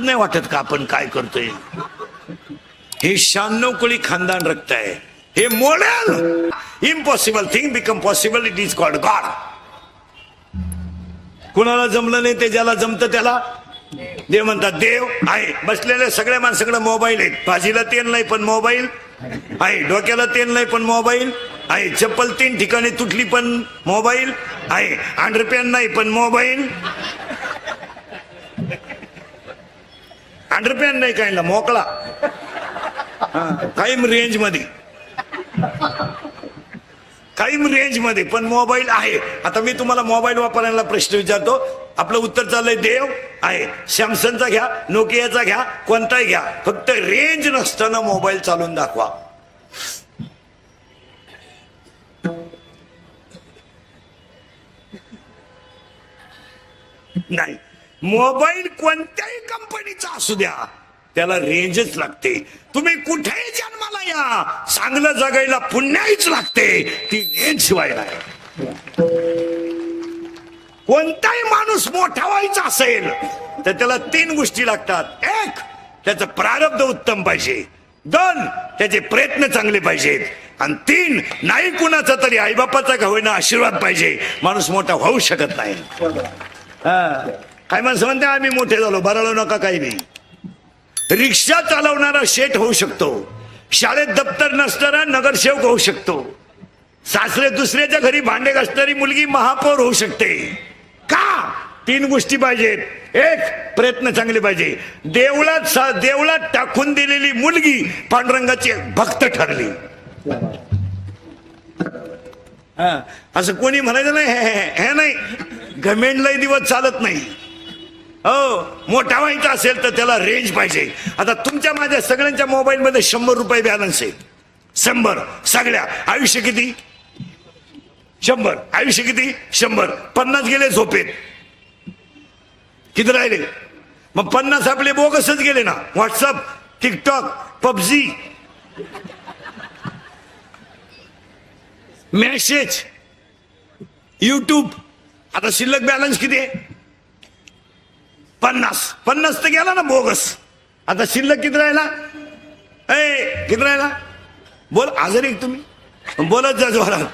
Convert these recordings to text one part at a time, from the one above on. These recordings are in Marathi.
नाही वाटत का आपण काय करतोय? हे 96 कोळी खानदान रक्त आहे. हे model. Impossible thing become possible. It is called God. कुणाला जमलं नाही ते ज्याला जमतं त्याला देव म्हणतात. देव आहे. बसलेले सगळ्या माणसाकडे मोबाईल आहेत. भाजीला तेल नाही पण मोबाईल आहे. डोक्याला तेल नाही पण मोबाईल आहे. चप्पल 3 ठिकाणी तुटली पण मोबाईल आहे. अंडरपॅन नाही पण मोबाईल. अंडरपॅन नाही कायला मोकळा काही रेंज मध्ये पण मोबाईल आहे. आता मी तुम्हाला मोबाईल वापरायला प्रश्न विचारतो. आपलं उत्तर चाललंय देव आहे. सॅमसंगचा घ्या, नोकियाचा घ्या, कोणताही घ्या, फक्त रेंज नसताना मोबाईल चालून दाखवा. नाही, मोबाईल कोणत्याही कंपनीचा असू द्या त्याला रेंजच लागते. तुम्ही कुठेही जन्माला या, चांगलं जगायला पुण्याहीच लागते. ती रेंज शिवाय नाही. कोणताही माणूस मोठा व्हायचा असेल तर त्याला 3 गोष्टी लागतात. 1, त्याचं प्रारब्ध उत्तम पाहिजे. 2, त्याचे प्रयत्न चांगले पाहिजेत. आणि 3, नाही कुणाचा तरी आईबापाचा का होईना आशीर्वाद पाहिजे. माणूस मोठा होऊ शकत नाही. काय माणसं म्हणते आम्ही मोठे झालो, भरालो नका काही नाही. रिक्षा चालवणारा शेठ होऊ शकतो. शाळेत दप्तर नसणारा नगरसेवक होऊ शकतो. सासरे दुसऱ्याच्या घरी भांडे घासणारी मुलगी महापौर होऊ शकते. का? 3 गोष्टी पाहिजेत. 1, प्रयत्न चांगले पाहिजे. देवळात टाकून दिलेली मुलगी पांडुरंगाची भक्त ठरली. असं कोणी म्हणायचं नाही. हे नाही, घमेंडलाही दिवस चालत नाही. हो, मोठा व्हायचा असेल तर त्याला रेंज पाहिजे. आता तुमच्या माझ्या सगळ्यांच्या मोबाईल मध्ये 100 रुपये बॅलन्स आहे. 100 सगळ्या. आयुष्य किती? 100. आयुष्य किती? 100. 50 गेले झोपेत. किती राहिले? मग 50 आपले बोगसच गेले ना. WhatsApp, TikTok, PUBG, message, YouTube. आता शिल्लक बॅलन्स किती आहे? 50 तर गेला ना बोगस. आता शिल्लक किती राहिला? किती राहिला? बोल. आजारी तुम्ही बोलत जा जोरात.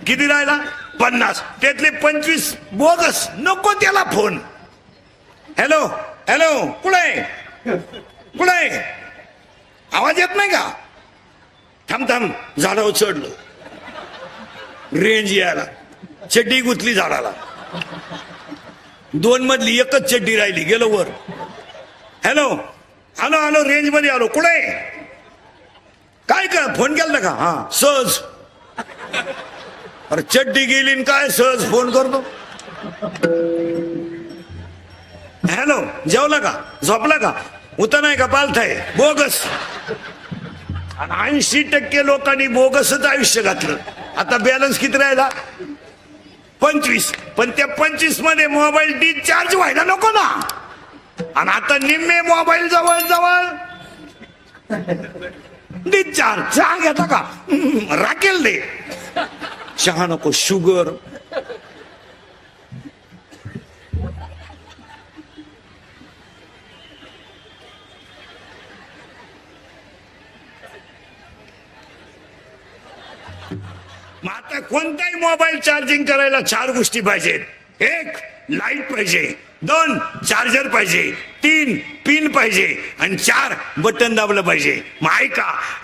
किती राहिला? 50. त्यातले 25 बोगस. नको त्याला फोन. हॅलो हॅलो, कुठे आवाज येत नाही का? थांब झाडावर चढलो. रेंज यायला. चड्डी गुतली झाडाला. 2 मधली एकच चड्डी राहिली. गेलो वर. हॅलो, आलो रेंज मध्ये आलो. कुठे काय का फोन केला का? हा, सहज. अरे चड्डी गेली काय सहज फोन करतो. हॅलो, जेवला का? झोपला का? उता नाही का? पालथाय बोगस. आणि 80% लोकांनी बोगसच आयुष्य घातलं. आता बॅलन्स किती राहिला? 25. पण त्या 25 मध्ये मोबाईल डिस्चार्ज व्हायला नको ना. आणि आता निम्मे मोबाईल जवळ डिस्चार्ज. चहा घेता का? राखेल दे. चहा नको, शुगर. मग आता कोणताही मोबाईल चार्जिंग करायला 4 गोष्टी पाहिजेत. 1, लाईट पाहिजे. 2, चार्जर पाहिजे. 3, पिन पाहिजे. आणि 4, बटन दाबलं पाहिजे. मग ऐका,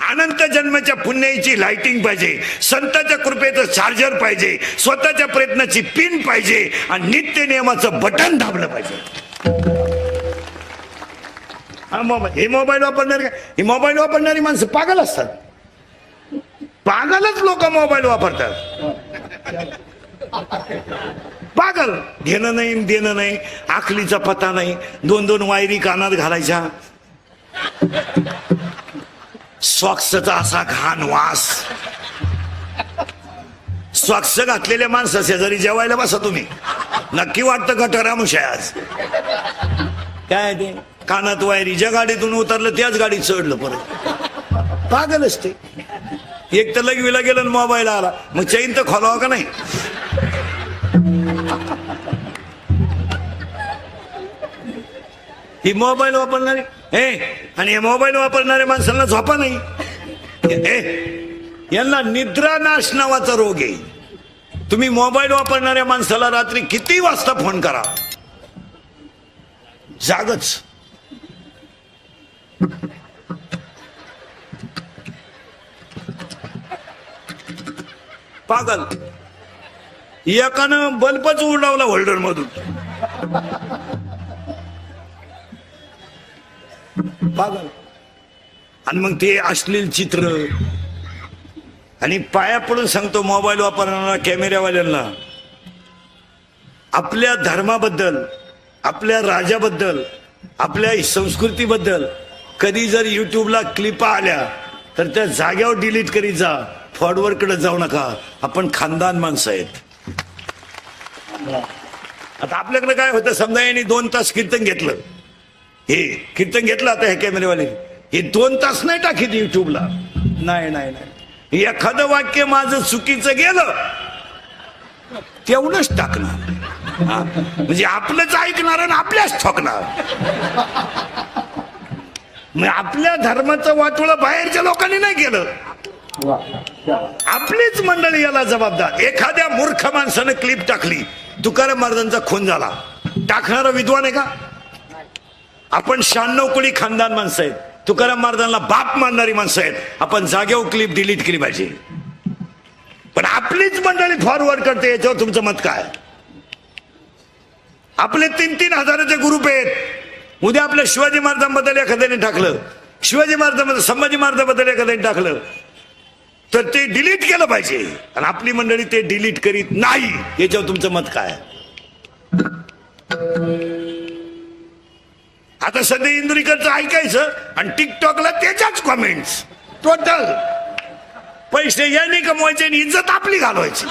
अनंत जन्माच्या पुण्याची लाइटिंग पाहिजे. संतांच्या कृपेचं चार्जर पाहिजे. स्वतःच्या प्रयत्नाची पिन पाहिजे. आणि नित्य नियमाचं बटन दाबलं पाहिजे. हे मोबाईल वापरणारी माणसं पागल असतात. पागलच लोक मोबाईल वापरतात. पागल. घेणं नाही देणं नाही, आखलीचा पत्ता नाही. 2 वायरी कानात घालायच्या. सॉक्सचा असा घाण वास. सॉक्स घातलेल्या माणसा शेजारी जेवायला बसा तुम्ही. नक्की वाटतं गटरामुश आहे आज. काय ते कानात वायरी. ज्या गाडीतून उतरलं त्याच गाडीत चढलं परत. पागल असते. एक तर लगवीला गेलं आणि मोबाईल आला. मग चैन तर खोलावा का नाही? ही मोबाईल वापरणारे आणि हे मोबाईल वापरणाऱ्या माणसांना झोपा नाही. यांना निद्रानाश नावाचा रोग आहे. तुम्ही मोबाईल वापरणाऱ्या माणसाला रात्री किती वाजता फोन करा, जागच. पागल. एकानं बल्बच उडावला होल्डर मधून. पागल. आणि मग ते अश्लील चित्र. आणि पाया पडून सांगतो मोबाईल वापरणाऱ्या कॅमेऱ्यावाल्यांना, आपल्या धर्माबद्दल, आपल्या राजाबद्दल, आपल्या संस्कृतीबद्दल कधी जर युट्यूबला क्लिपा आल्या तर त्या जाग्यावर डिलीट करीत जा. फॉरवर्ड कडे जाऊ नका. आपण खानदान माणसं आहेत. आता आपल्याकडे काय होतं, समजा यांनी 2 तास कीर्तन घेतलं, हे कीर्तन घेतलं, आता हे कॅमेरेवाले हे 2 तास नाही टाकीत युट्यूबला. नाही नाही नाही, एखादं वाक्य माझं चुकीचं गेलं तेवढंच टाकणार. म्हणजे आपलंच ऐकणार आणि आपल्याच ठोकणार. मग आपल्या धर्माचं वाटोळं बाहेरच्या लोकांनी नाही केलं, आपलीच मंडळी याला जबाबदार. एखाद्या मूर्ख माणसानं क्लिप टाकली, तुकाराम महाराजांचा खून झाला, टाकणारा विद्वान आहे का? आपण 96 कोळी खानदान माणसं आहेत, तुकाराम महाराजांना बाप मानणारी माणसं आहेत. आपण जागेवर क्लिप डिलीट केली पाहिजे. पण आपलीच मंडळी फॉरवर्ड करते, याच्यावर तुमचं मत काय? आपले 3-3 हजाराचे ग्रुप आहेत. उद्या आपल्या शिवाजी महाराजांबद्दल एखाद्याने टाकलं, शिवाजी महाराजांबद्दल, संभाजी महाराजांबद्दल एखाद्याने टाकलं, तर ते डिलीट केलं पाहिजे. आणि आपली मंडळी ते डिलीट करीत नाही, याच्यावर तुमचं मत काय? आता सध्या इंदुरीकरचं ऐकायचं आणि टिकटॉकला त्याच्याच कॉमेंट्स. टोटल पैसे यांनी कमवायचे आणि इज्जत आपली घालवायची.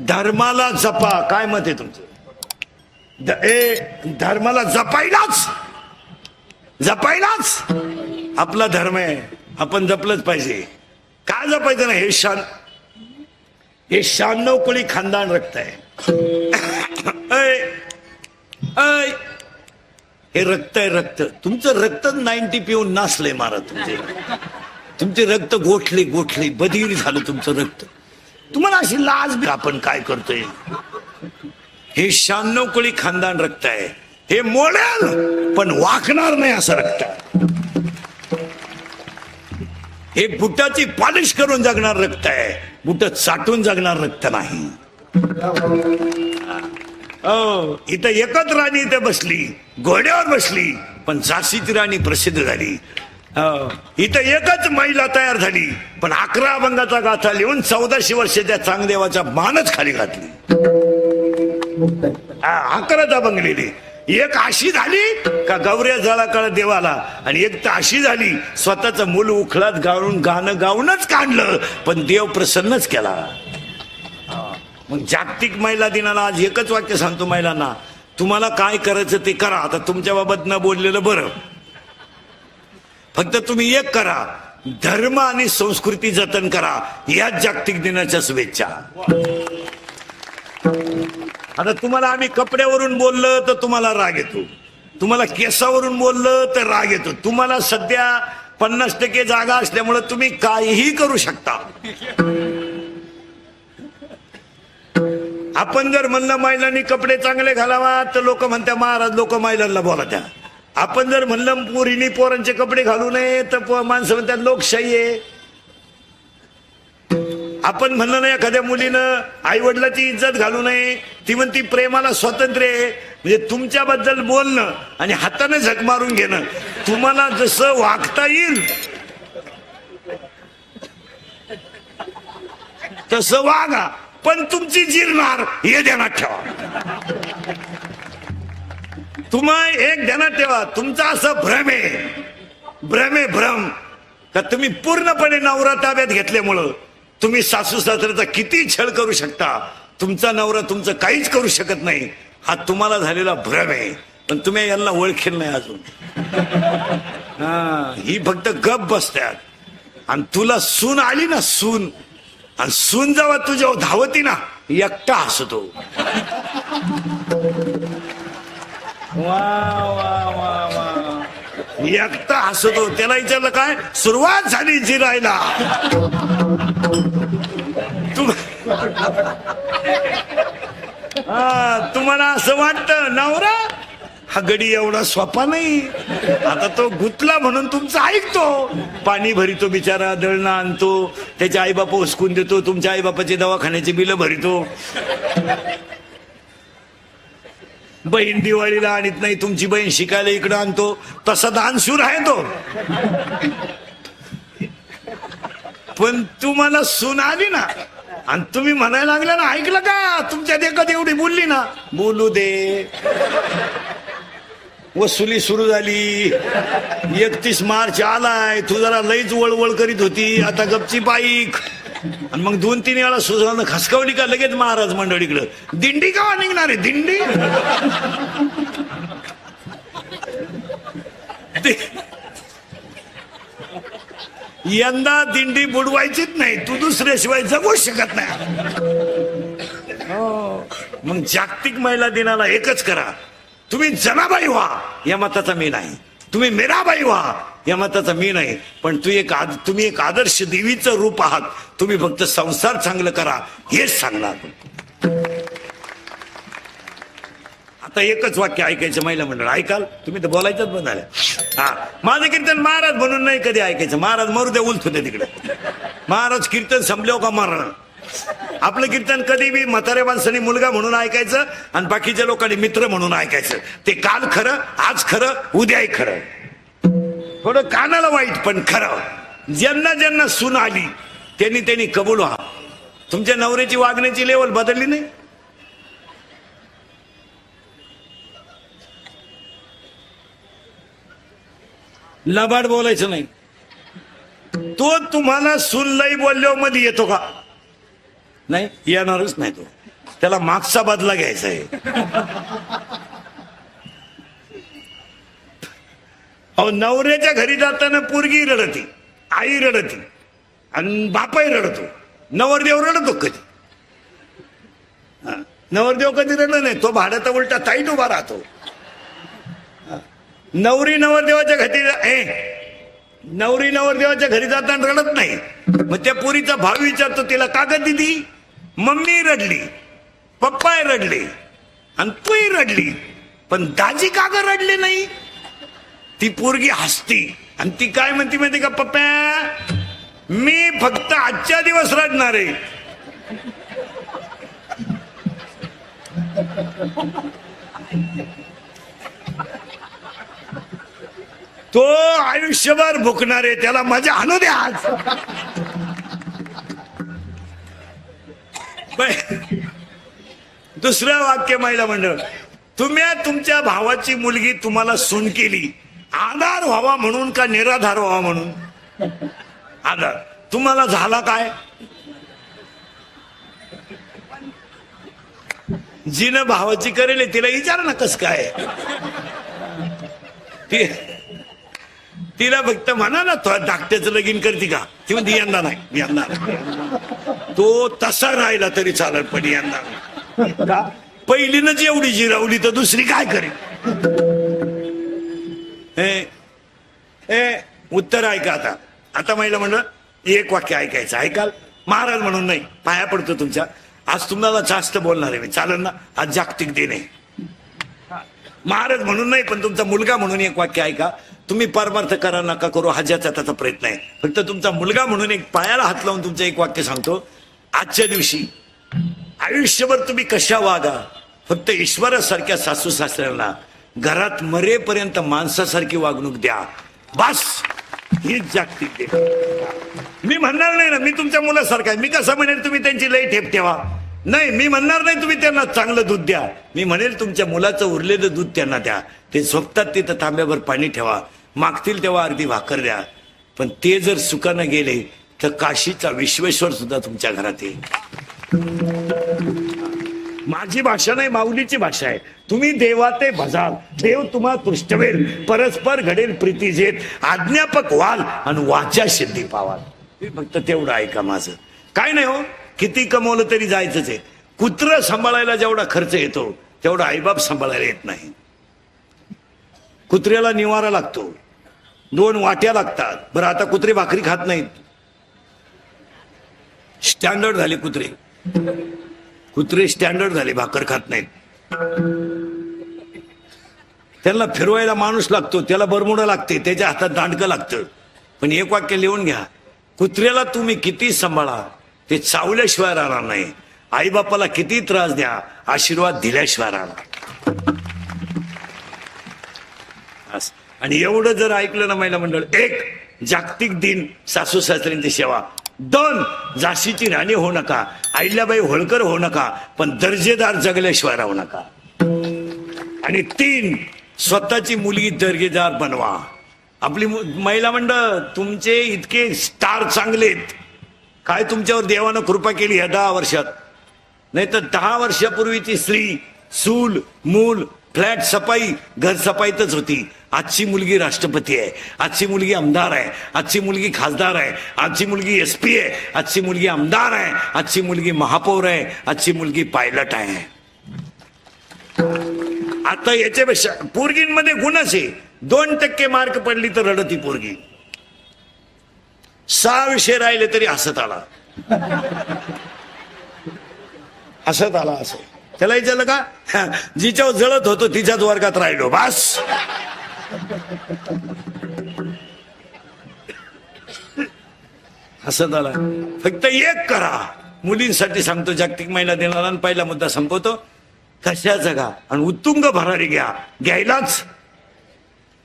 धर्माला जपा. काय मत आहे तुमचं? धर्माला जपायलाच आपला धर्म आहे, आपण जपलंच पाहिजे. काय जपायचं ना? हे 96 कोळी खानदान रक्त आहे. हे रक्त आहे, रक्त. तुमचं रक्त 90 पिऊन नासलंय महाराज. तुमचे रक्त गोठले बधीर झालं तुमचं रक्त. तुम्हाला अशी लाज, आपण काय करतोय? हे 96 कोळी खानदान रक्त आहे. हे मोडेल पण वाकणार नाही असं रक्त. हे बुटाची पॉलिश करून जगणार रक्त आहे, बुट चाटून जगणार रक्त नाही. इथं एकच राणी इथे बसली, घोड्यावर बसली, पण झाशीची राणी प्रसिद्ध झाली. इथं एकच महिला तयार झाली, पण 11 अभंगाचा गाथा लिहून 1400 वर्षाच्या चांगदेवाच्या मानच खाली घातली. 11 अभंग लिहिली. एक अशी झाली का गौऱ्या जळाकाळ देवाला, आणि एक तर अशी झाली स्वतःच मूल उखळात गाऊन गाणं गाऊनच काढलं, पण देव प्रसन्नच केला. मग जागतिक महिला दिनाला आज एकच वाक्य सांगतो महिलांना, तुम्हाला काय करायचं ते करा. आता तुमच्या बाबत न बोललेलं बरं. फक्त तुम्ही एक करा, धर्म आणि संस्कृती जतन करा. याच जागतिक दिनाच्या शुभेच्छा. आता तुम्हाला आम्ही कपड्यावरून बोललं तर तुम्हाला राग येतो, तुम्हाला केसावरून बोललं तर राग येतो. तुम्हाला सध्या 50% जागा असल्यामुळे तुम्ही काहीही करू शकता. आपण जर म्हणलं महिलांनी कपडे चांगले घालावा तर लोक म्हणतात महाराज लोक महिलांना बोलत्या. आपण जर म्हणलं पोरींनी पोरांचे कपडे घालू नये तर माणसं म्हणतात लोकशाही आहे. आपण म्हणलं नाही एखाद्या मुलीनं आई वडिलाची इज्जत घालू नये, ती म्हणती प्रेमाला स्वातंत्र्य आहे. म्हणजे तुमच्याबद्दल बोलणं आणि हाताने झक मारून घेणं, तुम्हाला जसं वागता येईल तसं वागा, पण तुमची जिरणार हे ध्यानात ठेवा. तुम्हा एक ध्यानात ठेवा, तुमचा असं भ्रम आहे भ्रम का तुम्ही पूर्णपणे नवरा ताब्यात घेतल्यामुळं तुम्ही सासू सासऱ्याचा किती छळ करू शकता, तुमचा नवरा तुमचं काहीच करू शकत नाही, हा तुम्हाला झालेला भ्रम आहे. पण तुम्ही यांना ओळखेल नाही अजून. ही फक्त गप बसतात. आणि तुला सून आली ना, सून, आणि सून जेव्हा तुझ्या धावती ना, एकटा हसतो. वा वा वा वा. एकटा हसतो. त्याला विचारलं काय सुरुवात झाली जिरायला. तुम्हाला असं वाटतं नवरा हा गडी एवढा सोपा नाही. आता तो गुतला म्हणून तुमचं ऐकतो. पाणी भरितो बिचारा, दळणं आणतो, त्याचे आईबाप उचकून देतो, तुमच्या आईबापाचे दवाखान्याचे बिलं भरितो. बहीण दिवाळीला आणत नाही, तुमची बहीण शिकायला इकडं आणतो. तसा दानशूर आहे तो. पण तुम्हाला सून आली ना आणि तुम्ही म्हणायला लागला ना, ऐकलं का तुमच्यात एखादी एवढी बोलली ना, बोलू दे. वसुली सुरू झाली. 31 मार्च आलाय, तू जरा लईच वळवळ करीत होती, आता गपची बाईक. आणि मग 2-3 वेळा सुजानं खसकावली का लगेच महाराज मंडळीकडं दिंडी का निघणार आहे दिंडी. यंदा दिंडी बुडवायचीच नाही, तू दुसऱ्याशिवाय जगू शकत नाही. मग जागतिक महिला दिनाला एकच करा, तुम्ही जनाबाई व्हा या मताचा मी नाही, तुम्ही मीराबाई व्हा या मताचा मी नाही, पण तुम्ही एक आदर्श देवीचं रूप आहात. तुम्ही फक्त संसार चांगलं करा हेच सांगणार. आता एकच वाक्य ऐकायचं महिला मंडळ, ऐकाल तुम्ही तर बोलायचंच बंद झालं. हा, माझं कीर्तन महाराज म्हणून नाही कधी ऐकायचं. महाराज मरू द्या, उलट होते तिकडे. महाराज कीर्तन संपल्यावर का मरण. आपलं कीर्तन कधी बी म्हाताऱ्या माणसाने मुलगा म्हणून ऐकायचं आणि बाकीच्या लोकांनी मित्र म्हणून ऐकायचं. ते काल खरं, आज खरं, उद्याही खरं. थोडं कानाला वाईट पण खरं. ज्यांना ज्यांना सून आली त्यांनी कबूल व्हा. तुमच्या नवऱ्याची वागण्याची लेवल बदलली नाही. लबाड बोलायचं नाही. तो तुम्हाला सून लई बोलल्यावर मध्ये येतो का नाही, येणारच नाही. तो त्याला मागचा बदला घ्यायचा आहे. अहो, नवऱ्याच्या घरी जाताना पोरगी रडती, आई रडती आणि बापाही रडतो. नवरदेव रडतो कधी? नवरदेव कधी रडत नाही. तो भाड्याचा उलटा ताईट उभा राहतो. नवरी नवरदेवाच्या घरी जाताना रडत नाही. मग त्या पोरीचा भाव विचारतो तिला, का ग दिदी मम्मी रडली, पप्पा रडले आणि तूही रडली, पण दाजी का ग रडले नाही. ती पोरगी हसती आणि ती काय म्हणती माहिती का, पप्पा मी फक्त आजच्या दिवस रडणार आहे. तो आयुष्यभर भुकणार आहे, त्याला मजा आणू द्या आज. दुसरं वाक्य महिला मंडळ, तुम्ही तुमच्या भावाची मुलगी तुम्हाला सून केली, आधार व्हावा म्हणून का निराधार व्हावा म्हणून. आधार तुम्हाला झाला काय. जिनं भावाची करेल तिला विचारा ना कस काय. तिला फक्त म्हणा ना तो धाकट्याचं लगीन करते का, ती म्हणते यंदा नाही, यंदा नाही. तो तसा राहिला तरी चालत पण यंदा नाही. पहिलीनच एवढी जिरावली तर दुसरी काय करेल. उत्तर ऐका. आता महिला म्हणलं एक वाक्य ऐकायचं, ऐकाल. महाराज म्हणून नाही, पाया पडतो तुमच्या. आज तुम्हाला जास्त बोलणार आहे मी, चालेल ना. आज जागतिक दिन आहे. महाराज म्हणून नाही, पण तुमचा मुलगा म्हणून एक वाक्य ऐका. तुम्ही परमार्थ करा नका करू हा ज्याचा त्याचा प्रयत्न आहे. फक्त तुमचा मुलगा म्हणून एक पायाला हात लावून तुमचं एक वाक्य सांगतो. आजच्या दिवशी आयुष्यभर तुम्ही कशा वागा, फक्त ईश्वरासारख्या सासू सासऱ्यांना घरात मरेपर्यंत माणसासारखी वागणूक द्या, बस. हीच जागतिक दिन. मी म्हणणार नाही ना मी तुमच्या मुलासारखा आहे. मी कसं म्हणेल तुम्ही त्यांची लई ठेप ठेवा, नाही. मी म्हणणार नाही तुम्ही त्यांना चांगलं दूध द्या. मी म्हणेल तुमच्या मुलाचं उरलेलं दूध त्यांना द्या. ते झोपतात तिथं तांब्यावर पाणी ठेवा, मागतील तेव्हा अर्धी भाकर द्या. पण ते जर सुखानं गेले तर काशीचा विश्वेश्वर सुद्धा तुमच्या घरात येईल. माझी भाषा नाही, माऊलीची भाषा आहे. तुम्ही देवाते भजाल, देव तुम्हा तुष्टवेल, परस्पर घडेल प्रीती जेत, आज्ञापक व्हाल आणि वाचा सिद्धी पावाल. फक्त तेवढं ऐका माझं. काय नाही हो, किती कमवलं तरी जायचंच आहे. कुत्र सांभाळायला जेवढा खर्च येतो तेवढा आईबाप सांभाळायला येत नाही. कुत्र्याला निवारा लागतो, 2 वाट्या लागतात. बरं आता कुत्रे भाकरी खात नाहीत, स्टँडर्ड झाले कुत्रे स्टँडर्ड झाले, भाकर खात नाहीत. त्यांना फिरवायला माणूस लागतो, त्याला बरमुडा लागते, त्याच्या हातात दांडकं लागतं. पण एक वाक्य लिहून घ्या, कुत्र्याला तुम्ही किती सांभाळा ते चावल्याशिवाय राहणार नाही. आईबापाला किती त्रास द्या, आशीर्वाद दिल्याशिवाय राहणार. आणि एवढं जर ऐकलं ना महिला मंडळ, 1 जागतिक दिन सासू सासऱ्यांची सेवा, 2 झाशीची राणी होऊ नका, अहिल्याबाई होळकर होऊ नका, पण दर्जेदार जगल्याशिवाय राहू नका. आणि 3 स्वतःची मुलगी दर्जेदार बनवा. आपली महिला मंडळ तुमचे इतके स्टार चांगलेत, काय तुमच्यावर देवानं कृपा केली या 10 वर्षात. नाही तर 10 वर्षापूर्वीची स्त्री चूल मूल फ्लॅट सफाई घर सफाईतच होती. आजची मुलगी राष्ट्रपती आहे, आजची मुलगी आमदार आहे, आजची मुलगी खासदार आहे, आजची मुलगी SP आहे, आजची मुलगी आमदार आहे, आजची मुलगी महापौर आहे, आजची मुलगी पायलट आहे. आता याच्यापेक्षा पोरगींमध्ये गुणच आहे. 2% मार्क पडली तर रडती पोरगी, 6 विषय राहिले तरी हसत आला असं. त्याला विचारलं का, जिच्यावर जळत होतो तिच्याच वर्गात राहिलो बस. हसत आला. फक्त एक करा, मुलींसाठी सांगतो, जागतिक महिला दिनाला. आणि पहिला मुद्दा संपवतो, कशा जगा आणि उत्तुंग भरारी घ्यायलाच.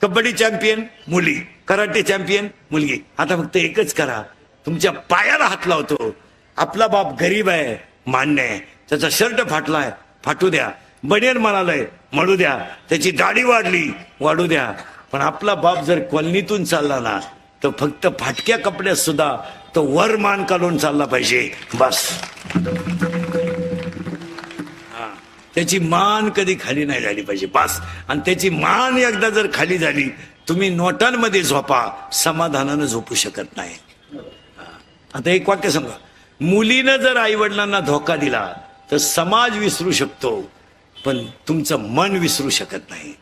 कबड्डी चॅम्पियन मुली, कराटे चॅम्पियन मुलगी. आता फक्त एकच करा, तुमच्या पायाला हात लावतो. आपला बाप गरीब आहे मान्य आहे, त्याचा शर्ट फाटलाय फाटू द्या, बनियन म्हणालय म्हणू द्या, त्याची दाढी वाढू द्या. पण आपला बाप जर कॉलनीतून चालला ना, तर फक्त फाटक्या कपड्यात सुद्धा तो वर मान काढून चालला पाहिजे बस. त्याची मान कधी खाली नाही झाली पाहिजे बस. आणि त्याची मान एकदा जर खाली झाली, तुम्ही नोटांमध्ये झोपा, समाधानानं झोपू शकत नाही. आता एक वाक्य सांगा, मुलीनं जर आई वडिलांना धोका दिला तर समाज विसरू शकतो, पण तुमचं मन विसरू शकत नाही.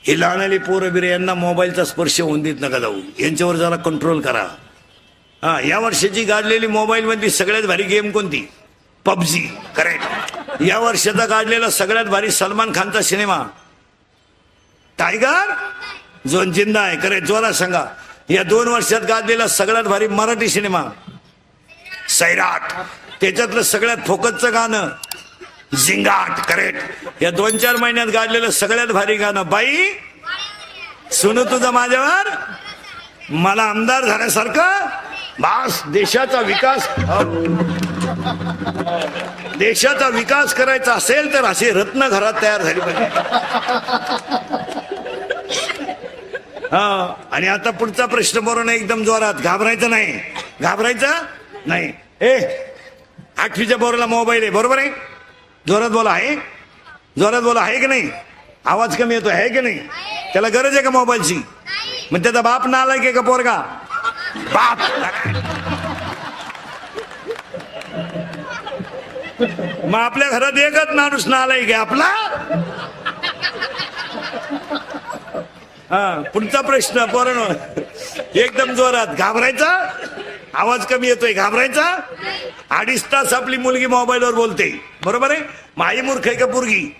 हे लहानले पोरं बिरे यांना मोबाईलचा स्पर्श होऊन देत नका जाऊ, यांच्यावर जरा कंट्रोल करा. या वर्षाची गाजलेली मोबाईल मधली सगळ्यात भारी गेम कोणती? PUBG. करेक्ट. या वर्षाचा गाजलेला सगळ्यात भारी सलमान खानचा सिनेमा टायगर जो जिंदा आहे. करेक्ट. जोरात सांगा. या 2 वर्षात गाजलेला सगळ्यात भारी मराठी सिनेमा सैराट. त्याच्यातलं सगळ्यात फोकसचं गाणं झिंगाट. करेक्ट. या 2-4 महिन्यात गाजलेलं सगळ्यात भारी गाणं बाई सुन तुझं माझ्यावर, मला आमदार झाल्यासारखं बास. देशाचा विकास करायचा असेल तर असे रत्न घरात तयार झाली पाहिजे. आणि आता पुढचा प्रश्न बरोबर एकदम जोरात. घाबरायचं नाही. 8वीच्या बोराला मोबाईल आहे, बरोबर आहे? जोरात बोला आहे की नाही? आवाज कमी येतो आहे की नाही? त्याला गरज आहे का मोबाईलची? मग त्याचा बाप नालायक आहे का पोरगा? बाप. मग आपल्या घरात एकच माणूस नालायक आहे आपला. पुढचा प्रश्न पोरांनो एकदम जोरात. घाबरायचा? आवाज कमी येतोय, घाबरायचा? 2.5 तास आपली मुलगी मोबाईलवर बोलते, बरोबर आहे? मग आई मूर्ख आहे का पोरगी?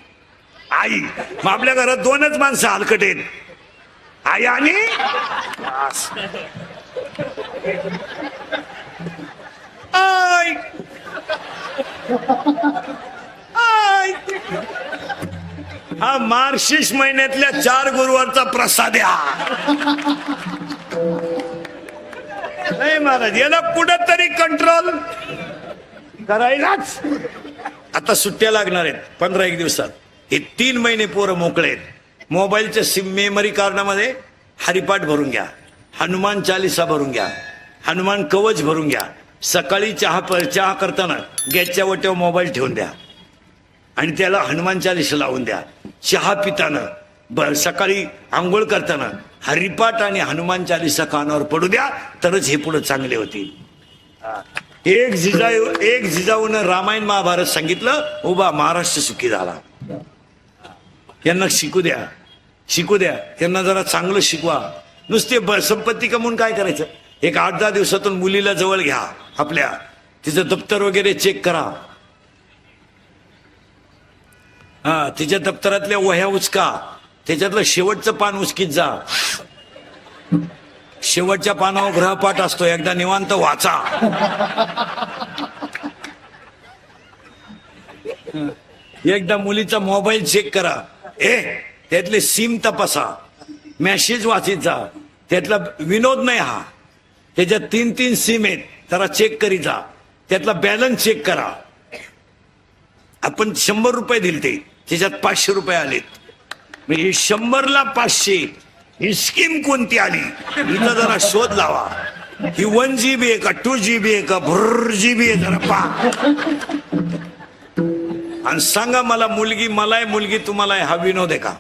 आई. मग आपल्या घरात 2च माणसं हलकट आहेत, आई आणि आई. हा मार्गशीर्ष महिन्यातल्या 4 गुरुवारचा प्रसाद नाही महाराज. याला कुठंतरी कंट्रोल करायलाच. आता सुट्ट्या लागणार आहेत 15-1 दिवसात. हे 3 महिने पोरं मोकळे आहेत. मोबाईलच्या मेमरी कार्डामध्ये हरिपाठ भरून घ्या, हनुमान चालीसा भरून घ्या, हनुमान कवच भरून घ्या. सकाळी चहा करताना गॅसच्या वाट्यावर मोबाईल ठेवून द्या आणि त्याला हनुमान चालीसा लावून द्या. चहा पिताना सकाळी आंघोळ करताना हरिपाठ आणि हनुमान चालीसा कानावर पडू द्या, तरच हे पुढे चांगले होतील. एक जिजाऊनं रामायण महाभारत सांगितलं, उभा महाराष्ट्र सुखी झाला. यांना शिकू द्या. शिकू द्या त्यांना, जरा चांगलं शिकवा. नुसते संपत्ती कमवून काय करायचं. एक 8-10 दिवसातून मुलीला जवळ घ्या आपल्या, तिचं दप्तर वगैरे चेक करा. हा, तिच्या दप्तरातल्या वह्या उचका, त्याच्यातलं शेवटचं पान उचकीत जा. शेवटच्या पानावर ग्रहपाठ असतो, एकदा निवांत वाचा. एकदा मुलीचा मोबाईल चेक करा, त्यातले सिम तपासा, मेसेज वाचित जा. त्यातला विनोद नाही हा, त्याच्यात 3-3 सिम आहेत, जरा चेक करीत जा. त्यातला बॅलन्स चेक करा. आपण 100 रुपये दिलते, त्याच्यात 500 रुपये आलेत. म्हणजे 100ला 500, ही स्कीम कोणती आली इथं जरा शोध लावा. ही 1 GB आहे का 2 GB आहे का GB आहे, जरा पहा आणि सांगा मला. मला आहे मुलगी, तुम्हाला आहे, हा विनोद आहे का.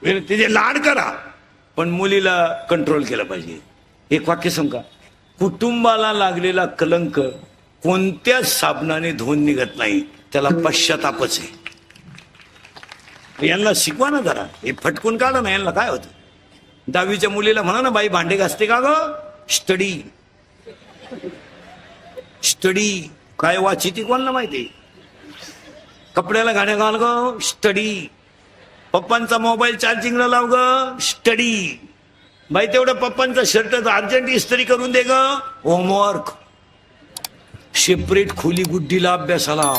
तिचे लाड करा, पण मुलीला कंट्रोल केलं पाहिजे. एक वाक्य सांगा, कुटुंबाला लागलेला कलंक कोणत्याच साबणाने धुवून निघत नाही, त्याला पश्चातापच आहे. यांना शिकवा ना जरा, हे फटकून काढा ना. यांना काय होतं. 10वीच्या मुलीला म्हणा ना, बाई भांडे घासते का ग. स्टडी काय वाची ती कोणाला माहिती. कपड्याला घाण्या घाल ग, स्टडी. पप्पांचा मोबाईल चार्जिंगला लाव ग, स्टडी. बाई तेवढं पप्पांचा शर्ट अर्जंट इस्त्री करून दे ग, होमवर्क. सेपरेट खोली गुड्डीला अभ्यासाला.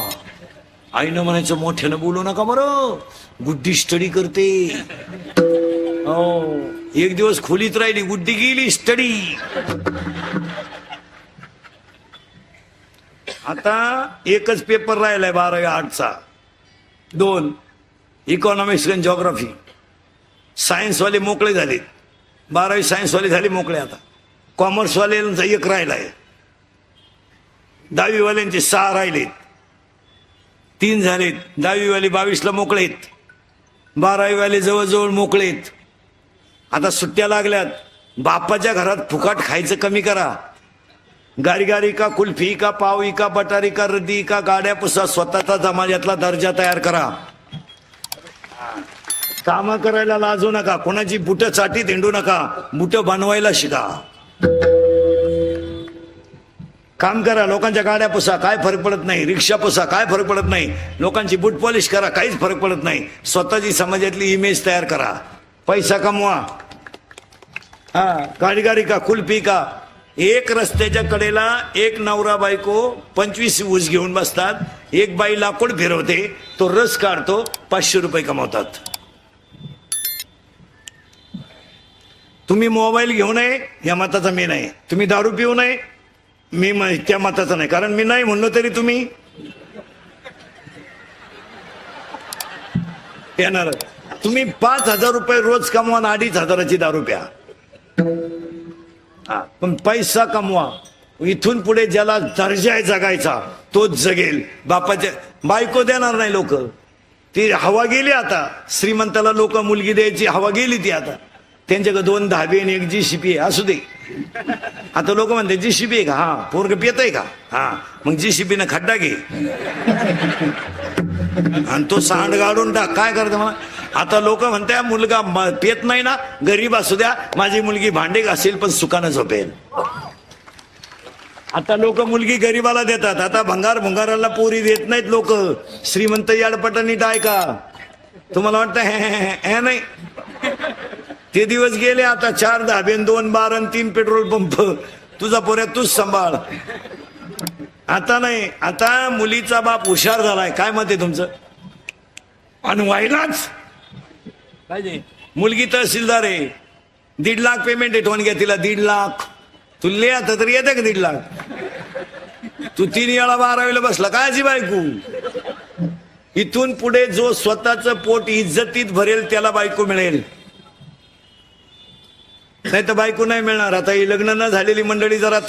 आईनं म्हणायचं मोठ्यानं बोलू नका बरं, गुड्डी स्टडी करते. हो, एक दिवस खोलीत राहिली, गुड्डी गेली स्टडी. आता एकच पेपर राहिलाय 12वी आर्टचा, 2 इकॉनॉमिक्स आणि जिओग्राफी. सायन्सवाले मोकळे झाले, 12वी सायन्सवाले झाले मोकळे. आता कॉमर्सवाल्यांचा 1 राहिलाय, 10वी वाल्यांचे 6 राहिलेत, 3 झालेत. 10वी वाले 22ला मोकळेत, 12वी वाले जवळजवळ मोकळेत. आता सुट्ट्या लागल्यात. बापाच्या घरात फुकाट खायचं कमी करा. गारी का कुल्फी का पावी का बटारी का रद्दी का गाड्या पुसा, स्वतःचा समाजातला दर्जा तयार करा. काम करायला लाजू नका, कोणाची बुटं चाटीत हिंडू नका, बुटं बनवायला शिका. काम करा, लोकांच्या गाड्या पुसा, काय फरक पडत नाही. रिक्षा पुसा, काय फरक पडत नाही. लोकांची बूट पॉलिश करा, काहीच फरक पडत नाही. स्वतःची समाजातली इमेज तयार करा, पैसा कमवा. हा, गाडी का कुल्फी का. एक रस्त्याच्या कडेला एक नवरा बायको 25 ऊस घेऊन बसतात. एक बाई लाकूड फिरवते, तो रस काढतो, 500 रुपये कमावतात. तुम्ही मोबाईल घेऊ नये या मताचा मी नाही. तुम्ही दारू पिऊ नये मी त्या मताचा नाही, कारण मी नाही म्हणलो तरी तुम्ही येणार. तुम्ही 5,000 रुपये रोज कमवा, 2,500ची दारू प्या. पण पैसा कमवा. इथून पुढे ज्याला दर्जा आहे जगायचा तोच जगेल. बापाच्या बायको देणार नाही लोक, ती हवा गेली आता. श्रीमंताला लोक मुलगी द्यायची हवा गेली ती आता. त्यांच्याकडे 2 धाबे आणि 1 GCP आहे, असू दे. आता लोक म्हणते GCP आहे का, हा पोरग पेत आहे का, हा मग GCP न खड्डा घे आणि तो सांड गाडून टाक. काय करते मला. आता लोक म्हणते मुलगा पेत नाही ना, गरीब असू द्या, माझी मुलगी भांडे घासेल पण सुखानं झोपेल. आता लोक मुलगी गरीबाला देतात. आता भंगाराला पोरी देत नाहीत लोक. श्रीमंत याडपटानी टाय का. तुम्हाला वाटतं हे नाही, ते दिवस गेले. आता 4 धाबे, 2 बार आणि 3 पेट्रोल पंप. तुझा पोऱ्या तूच सांभाळ. आता नाही, आता मुलीचा बाप हुशार झालाय. काय मत आहे तुमचं. आणि व्हायलाच पाहिजे. मुलगी तहसीलदार आहे, 1.5 लाख पेमेंट आहे. ठोन घ्या तिला 1.5 लाख. तुला आता तरी येते का 1.5 लाख. तू 3 वेळा 12वीला बसला कायची बायको. इथून पुढे जो स्वतःच पोट इज्जतीत भरेल त्याला बायको मिळेल, नाही तर बायको नाही मिळणार. आता ही लग्न न झालेली मंडळी जरा